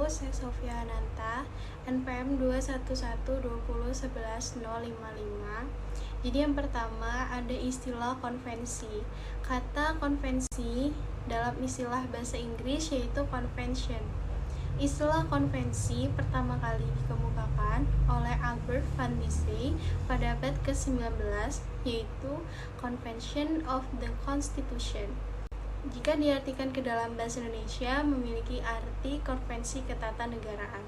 saya Sofia Hananta, NPM 2112011-055. Jadi yang pertama ada istilah konvensi. Kata konvensi dalam istilah bahasa Inggris yaitu convention. Istilah konvensi pertama kali dikemukakan oleh Albert van Dissey pada abad ke-19, yaitu Convention of the Constitution. Jika diartikan ke dalam bahasa Indonesia, memiliki arti konvensi ketatanegaraan.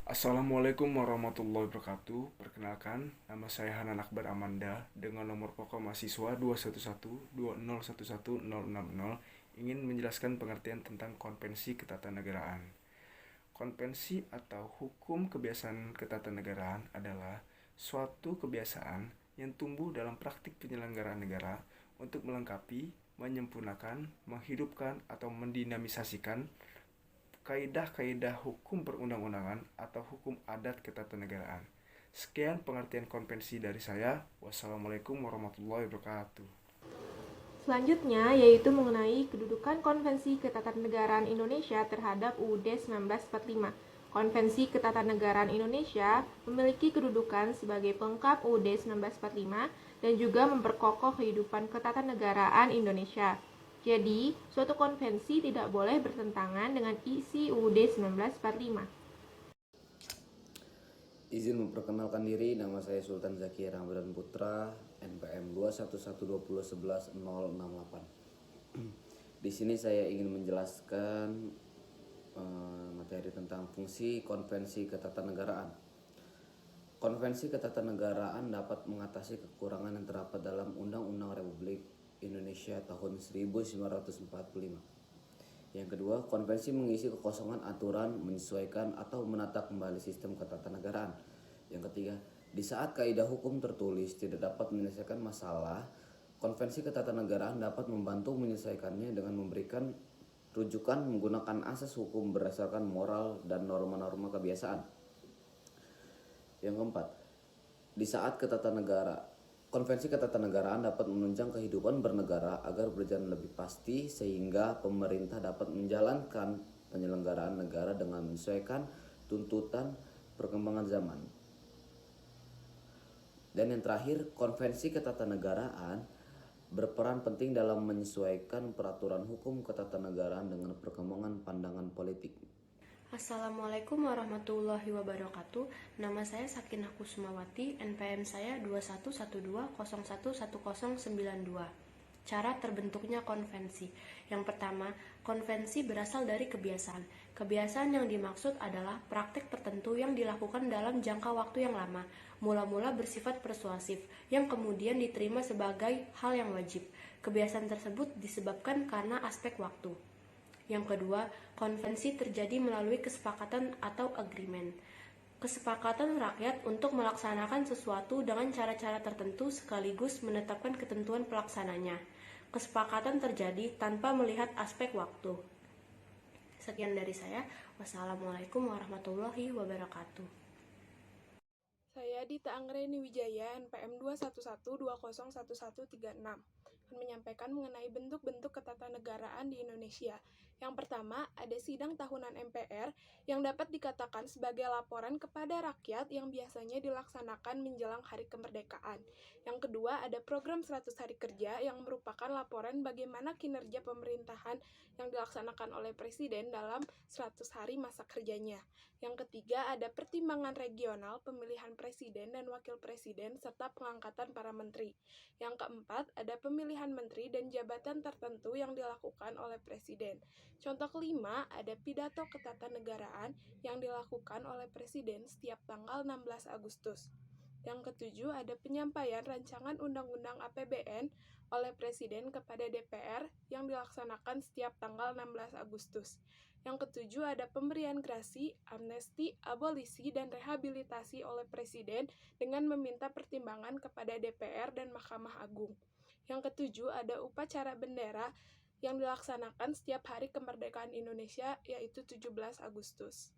Assalamualaikum warahmatullahi wabarakatuh. Perkenalkan, nama saya Hanan Akbar Amanda dengan nomor pokok mahasiswa 21120110060 ingin menjelaskan pengertian tentang konvensi ketatanegaraan. Konvensi atau hukum kebiasaan ketatanegaraan adalah suatu kebiasaan yang tumbuh dalam praktik penyelenggaraan negara untuk melengkapi, menyempurnakan, menghidupkan, atau mendinamisasikan kaidah-kaidah hukum perundang-undangan atau hukum adat ketatanegaraan. Sekian pengertian konvensi dari saya. Wassalamualaikum warahmatullahi wabarakatuh. Selanjutnya yaitu mengenai kedudukan Konvensi Ketatanegaraan Indonesia terhadap UUD 1945. Konvensi Ketatanegaraan Indonesia memiliki kedudukan sebagai pelengkap UUD 1945 dan juga memperkokoh kehidupan ketatanegaraan Indonesia. Jadi, suatu konvensi tidak boleh bertentangan dengan isi UUD 1945. Izin memperkenalkan diri, nama saya Sultan Zaki Ramadan Putra, NPM 21120111068. Di sini saya ingin menjelaskan materi tentang fungsi konvensi ketatanegaraan. Konvensi ketatanegaraan dapat mengatasi kekurangan yang terdapat dalam Undang-Undang Republik Indonesia tahun 1945. Yang kedua, konvensi mengisi kekosongan aturan, menyesuaikan atau menata kembali sistem ketatanegaraan. Yang ketiga, di saat kaidah hukum tertulis tidak dapat menyelesaikan masalah, konvensi ketatanegaraan dapat membantu menyelesaikannya dengan memberikan rujukan menggunakan asas hukum berdasarkan moral dan norma-norma kebiasaan. Yang keempat, di saat Konvensi ketatanegaraan dapat menunjang kehidupan bernegara agar berjalan lebih pasti sehingga pemerintah dapat menjalankan penyelenggaraan negara dengan menyesuaikan tuntutan perkembangan zaman. Dan yang terakhir, konvensi ketatanegaraan berperan penting dalam menyesuaikan peraturan hukum ketatanegaraan dengan perkembangan pandangan politik. Assalamualaikum warahmatullahi wabarakatuh. Nama saya Sakinah Kusumawati, NPM saya 2112011092. Cara terbentuknya konvensi. Yang pertama, konvensi berasal dari kebiasaan. Kebiasaan yang dimaksud adalah praktik tertentu yang dilakukan dalam jangka waktu yang lama, mula-mula bersifat persuasif, yang kemudian diterima sebagai hal yang wajib. Kebiasaan tersebut disebabkan karena aspek waktu. Yang kedua, konvensi terjadi melalui kesepakatan atau agreement. Kesepakatan rakyat untuk melaksanakan sesuatu dengan cara-cara tertentu sekaligus menetapkan ketentuan pelaksananya. Kesepakatan terjadi tanpa melihat aspek waktu. Sekian dari saya. Wassalamualaikum warahmatullahi wabarakatuh. Saya Dita Anggreni Wijaya, NPM 211201136, akan menyampaikan mengenai bentuk-bentuk ketatanegaraan di Indonesia. Yang pertama, ada sidang tahunan MPR yang dapat dikatakan sebagai laporan kepada rakyat yang biasanya dilaksanakan menjelang hari kemerdekaan. Yang kedua, ada program 100 hari kerja yang merupakan laporan bagaimana kinerja pemerintahan yang dilaksanakan oleh Presiden dalam 100 hari masa kerjanya. Yang ketiga, ada pertimbangan regional, pemilihan presiden dan wakil presiden, serta pengangkatan para menteri. Yang keempat, ada pemilihan menteri dan jabatan tertentu yang dilakukan oleh presiden. Contoh kelima, ada pidato ketatanegaraan yang dilakukan oleh presiden setiap tanggal 16 Agustus. Yang ketujuh, ada penyampaian rancangan undang-undang APBN oleh presiden kepada DPR yang dilaksanakan setiap tanggal 16 Agustus. Yang ketujuh, ada pemberian grasi, amnesti, abolisi, dan rehabilitasi oleh Presiden dengan meminta pertimbangan kepada DPR dan Mahkamah Agung. Yang ketujuh, ada upacara bendera yang dilaksanakan setiap hari kemerdekaan Indonesia, yaitu 17 Agustus.